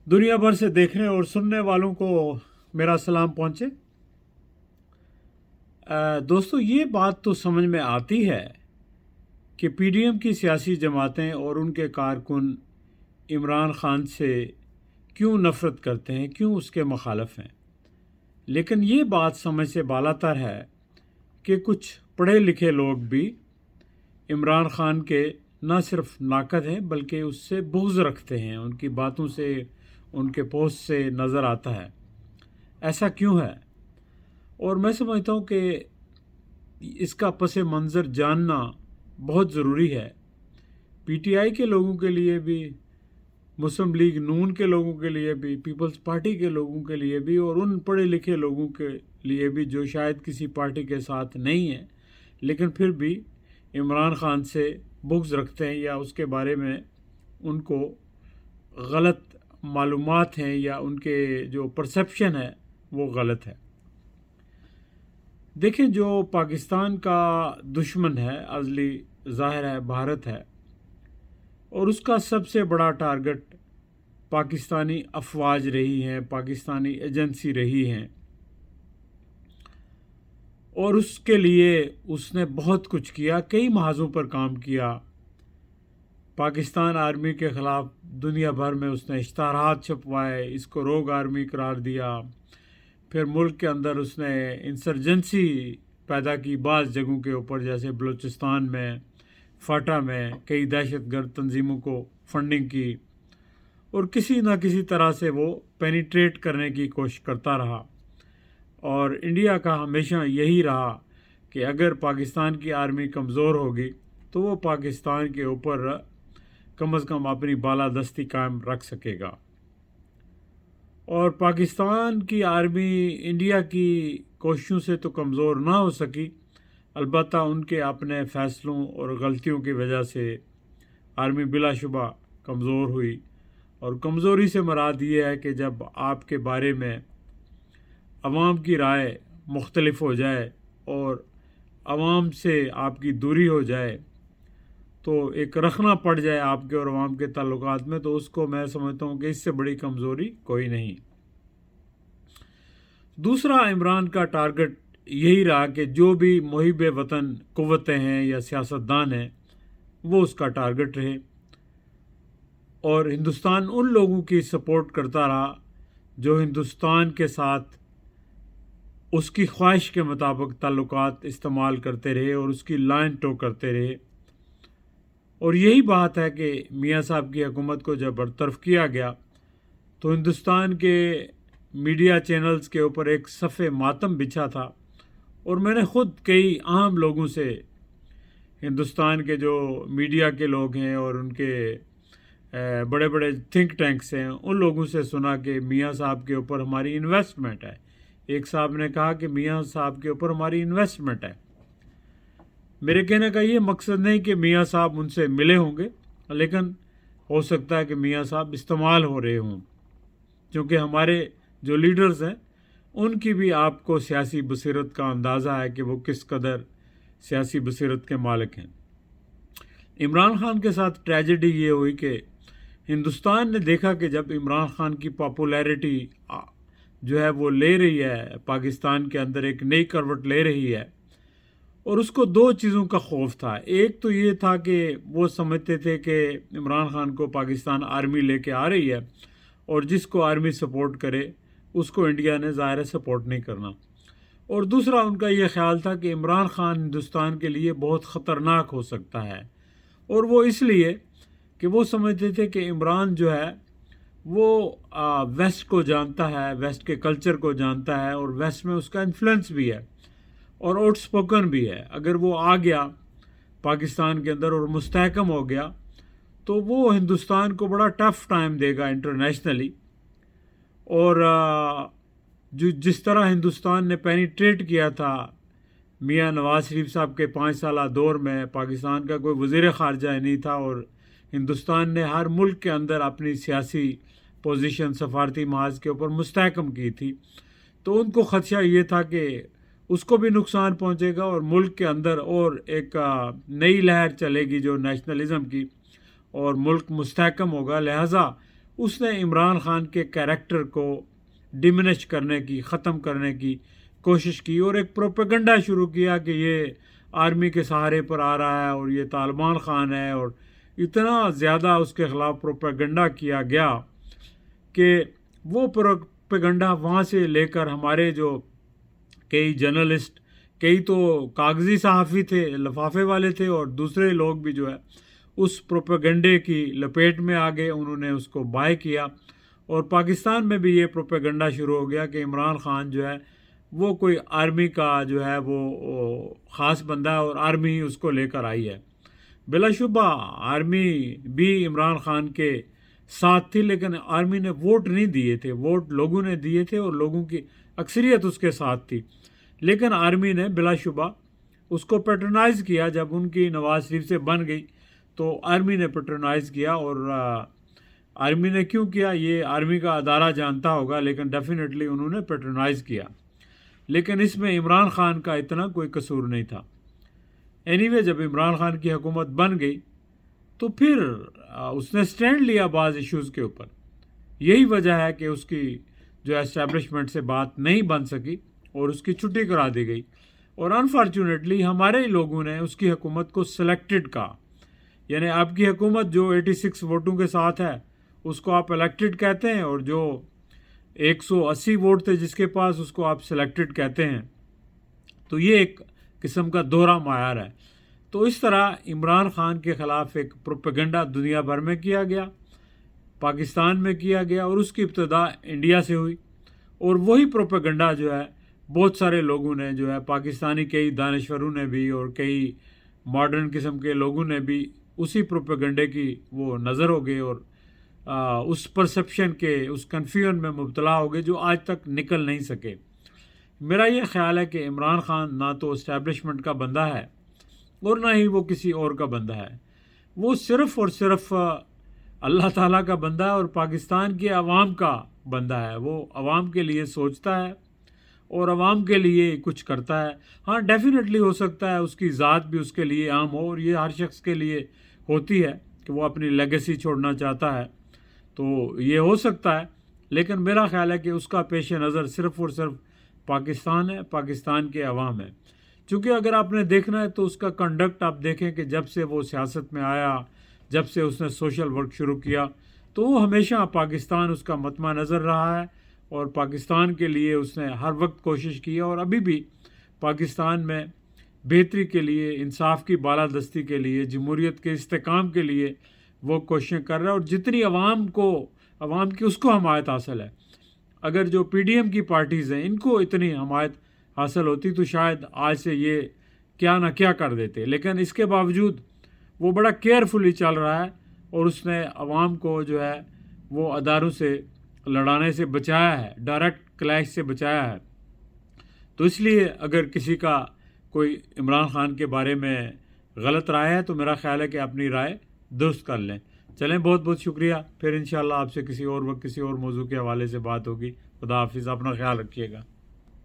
दुनिया भर से देखने और सुनने वालों को मेरा सलाम पहुँचे। दोस्तों, ये बात तो समझ में आती है कि पीडीएम की सियासी जमातें और उनके कारकुन इमरान खान से क्यों नफ़रत करते हैं, क्यों उसके मुखालफ हैं। लेकिन ये बात समझ से बालातर है कि कुछ पढ़े लिखे लोग भी इमरान खान के न सिर्फ नाकद हैं बल्कि उससे बुग़्ज़ रखते हैं। उनकी बातों से, उनके पोस्ट से नज़र आता है। ऐसा क्यों है? और मैं समझता हूँ कि इसका पस मंज़र जानना बहुत ज़रूरी है। पीटीआई के लोगों के लिए भी, मुस्लिम लीग नून के लोगों के लिए भी, पीपल्स पार्टी के लोगों के लिए भी और उन पढ़े लिखे लोगों के लिए भी जो शायद किसी पार्टी के साथ नहीं हैं लेकिन फिर भी इमरान खान से बुग़्ज़ रखते हैं या उसके बारे में उनको गलत मालूमात हैं या उनके जो परसेप्शन है वो गलत है। देखें, जो पाकिस्तान का दुश्मन है अज़ली ज़ाहिर है भारत है और उसका सबसे बड़ा टारगेट पाकिस्तानी अफवाज रही हैं, पाकिस्तानी एजेंसी रही हैं और उसके लिए उसने बहुत कुछ किया, कई महाज़ों पर काम किया। पाकिस्तान आर्मी के ख़िलाफ़ दुनिया भर में उसने इश्तहारात छपवाए, इसको रोग आर्मी करार दिया। फिर मुल्क के अंदर उसने इंसर्जेंसी पैदा की बाज़ जगहों के ऊपर, जैसे बलूचिस्तान में, फाटा में कई दहशतगर्द तंजीमों को फंडिंग की और किसी न किसी तरह से वो पेनिट्रेट करने की कोशिश करता रहा। और इंडिया का हमेशा यही रहा कि अगर पाकिस्तान की आर्मी कमज़ोर होगी तो वो पाकिस्तान के ऊपर कम से कम अपनी बालादस्ती कायम रख सकेगा। और पाकिस्तान की आर्मी इंडिया की कोशिशों से तो कमज़ोर ना हो सकी, अलबत्ता उनके अपने फ़ैसलों और गलतियों की वजह से आर्मी बिलाशुबा कमज़ोर हुई। और कमज़ोरी से मुराद ये है कि जब आपके बारे में अवाम की राय मुख्तलिफ हो जाए और अवाम से आपकी दूरी हो जाए तो एक रखना पड़ जाए आपके और अवाम के ताल्लुकात में, तो उसको मैं समझता हूँ कि इससे बड़ी कमज़ोरी कोई नहीं। दूसरा, इमरान का टारगेट यही रहा कि जो भी मुहिब वतन कुव्वतें हैं या सियासतदान हैं वो उसका टारगेट रहे और हिंदुस्तान उन लोगों की सपोर्ट करता रहा जो हिंदुस्तान के साथ उसकी ख्वाहिश के मुताबिक ताल्लुकात इस्तेमाल करते रहे और उसकी लाइन टो करते रहे। और यही बात है कि मियाँ साहब की हुकूमत को जब बरतरफ किया गया तो हिंदुस्तान के मीडिया चैनल्स के ऊपर एक सफ़े मातम बिछा था और मैंने ख़ुद कई अहम लोगों से, हिंदुस्तान के जो मीडिया के लोग हैं और उनके बड़े बड़े थिंक टैंक्स हैं, उन लोगों से सुना कि मियाँ साहब के ऊपर हमारी इन्वेस्टमेंट है। एक साहब ने कहा कि मियाँ साहब के ऊपर हमारी इन्वेस्टमेंट है। मेरे कहने का ये मकसद नहीं कि मियाँ साहब उनसे मिले होंगे, लेकिन हो सकता है कि मियाँ साहब इस्तेमाल हो रहे हों, क्योंकि हमारे जो लीडर्स हैं उनकी भी आपको सियासी बसीरत का अंदाज़ा है कि वो किस कदर सियासी बसीरत के मालिक हैं। इमरान खान के साथ ट्रेजेडी ये हुई कि हिंदुस्तान ने देखा कि जब इमरान खान की पॉपुलैरिटी जो है वो ले रही है, पाकिस्तान के अंदर एक नई करवट ले रही है, और उसको दो चीज़ों का खौफ था। एक तो ये था कि वो समझते थे कि इमरान खान को पाकिस्तान आर्मी लेके आ रही है और जिसको आर्मी सपोर्ट करे उसको इंडिया ने ज़ाहिर सपोर्ट नहीं करना। और दूसरा उनका ये ख्याल था कि इमरान खान हिंदुस्तान के लिए बहुत ख़तरनाक हो सकता है, और वो इसलिए कि वो समझते थे कि इमरान जो है वो वेस्ट को जानता है, वेस्ट के कल्चर को जानता है और वेस्ट में उसका इन्फ्लुएंस भी है और आउटस्पोकन भी है। अगर वो आ गया पाकिस्तान के अंदर और मुस्तहकम हो गया तो वो हिंदुस्तान को बड़ा टफ़ टाइम देगा इंटरनेशनली। और जो जिस तरह हिंदुस्तान ने पेनिट्रेट किया था मियाँ नवाज़ शरीफ साहब के 5 साला दौर में, पाकिस्तान का कोई वज़ीर ख़ारजा नहीं था और हिंदुस्तान ने हर मुल्क के अंदर अपनी सियासी पोजीशन सफारती महाज के ऊपर मुस्तहकम की थी, तो उनको ख़दशा ये था कि उसको भी नुकसान पहुंचेगा और मुल्क के अंदर और एक नई लहर चलेगी जो नेशनलिज़म की, और मुल्क मुस्तहकम होगा। लिहाजा اس نے عمران خان کے کیریکٹر کو ڈیمینش کرنے کی، ختم کرنے کی کوشش کی اور ایک پروپیگنڈا شروع کیا کہ یہ آرمی کے سہارے پر آ رہا ہے اور یہ طالبان خان ہے، اور اتنا زیادہ اس کے خلاف پروپیگنڈا کیا گیا کہ وہ پروپیگنڈا وہاں سے لے کر ہمارے جو کئی جرنلسٹ، کئی تو کاغذی صحافی تھے، لفافے والے تھے، اور دوسرے لوگ بھی جو ہے اس پروپیگنڈے کی لپیٹ میں آ گئے، انہوں نے اس کو بائی کیا، اور پاکستان میں بھی یہ پروپیگنڈا شروع ہو گیا کہ عمران خان جو ہے وہ کوئی آرمی کا جو ہے وہ خاص بندہ ہے اور آرمی ہی اس کو لے کر آئی ہے۔ بلا شبہ آرمی بھی عمران خان کے ساتھ تھی، لیکن آرمی نے ووٹ نہیں دیے تھے، ووٹ لوگوں نے دیے تھے اور لوگوں کی اکثریت اس کے ساتھ تھی، لیکن آرمی نے بلا شبہ اس کو پیٹرنائز کیا۔ جب ان کی نواز شریف سے بن گئی تو آرمی نے پیٹرنائز کیا، اور آرمی نے کیوں کیا یہ آرمی کا ادارہ جانتا ہوگا، لیکن ڈیفینیٹلی انہوں نے پیٹرنائز کیا، لیکن اس میں عمران خان کا اتنا کوئی قصور نہیں تھا۔ اینی وے جب عمران خان کی حکومت بن گئی تو پھر اس نے سٹینڈ لیا بعض ایشوز کے اوپر، یہی وجہ ہے کہ اس کی جو اسٹیبلشمنٹ سے بات نہیں بن سکی اور اس کی چھٹی کرا دی گئی، اور انفارچونیٹلی ہمارے لوگوں نے اس کی حکومت کو سلیکٹڈ کہا، یعنی آپ کی حکومت جو 86 ووٹوں کے ساتھ ہے اس کو آپ الیکٹڈ کہتے ہیں، اور جو 180 ووٹ تھے جس کے پاس اس کو آپ سلیکٹڈ کہتے ہیں، تو یہ ایک قسم کا دوہرا معیار ہے۔ تو اس طرح عمران خان کے خلاف ایک پروپیگنڈا دنیا بھر میں کیا گیا، پاکستان میں کیا گیا، اور اس کی ابتدا انڈیا سے ہوئی، اور وہی پروپیگنڈا جو ہے بہت سارے لوگوں نے جو ہے پاکستانی کئی دانشوروں نے بھی اور کئی ماڈرن قسم کے لوگوں نے بھی اسی پروپیگنڈے کی وہ نظر ہو گئے، اور اس پرسپشن کے اس کنفیوژن میں مبتلا ہو گئے جو آج تک نکل نہیں سکے۔ میرا یہ خیال ہے کہ عمران خان نہ تو اسٹیبلشمنٹ کا بندہ ہے اور نہ ہی وہ کسی اور کا بندہ ہے، وہ صرف اور صرف اللہ تعالیٰ کا بندہ ہے اور پاکستان کے عوام کا بندہ ہے۔ وہ عوام کے لیے سوچتا ہے اور عوام کے لیے کچھ کرتا ہے۔ ہاں ڈیفینیٹلی ہو سکتا ہے اس کی ذات بھی اس کے لیے عام ہو، اور یہ ہر شخص کے لیے ہوتی ہے کہ وہ اپنی لیگیسی چھوڑنا چاہتا ہے، تو یہ ہو سکتا ہے، لیکن میرا خیال ہے کہ اس کا پیش نظر صرف اور صرف پاکستان ہے، پاکستان کے عوام ہے۔ چونکہ اگر آپ نے دیکھنا ہے تو اس کا کنڈکٹ آپ دیکھیں کہ جب سے وہ سیاست میں آیا، جب سے اس نے سوشل ورک شروع کیا، تو وہ ہمیشہ پاکستان اس کا مطمع نظر رہا ہے، اور پاکستان کے لیے اس نے ہر وقت کوشش کی ہے، اور ابھی بھی پاکستان میں بہتری کے لیے، انصاف کی بالادستی کے لیے، جمہوریت کے استحکام کے لیے وہ کوششیں کر رہا ہے، اور جتنی عوام کی اس کو حمایت حاصل ہے، اگر جو پی ڈی ایم کی پارٹیز ہیں ان کو اتنی حمایت حاصل ہوتی تو شاید آج سے یہ کیا نہ کیا کر دیتے، لیکن اس کے باوجود وہ بڑا کیئرفلی چل رہا ہے، اور اس نے عوام کو جو ہے وہ اداروں سے لڑانے سے بچایا ہے، ڈائریکٹ کلیش سے بچایا ہے۔ تو اس لیے اگر کسی کا کوئی عمران خان کے بارے میں غلط رائے ہے تو میرا خیال ہے کہ اپنی رائے درست کر لیں۔ چلیں، بہت بہت شکریہ، پھر انشاءاللہ آپ سے کسی اور وقت کسی اور موضوع کے حوالے سے بات ہوگی۔ خدا حافظ، اپنا خیال رکھیے گا۔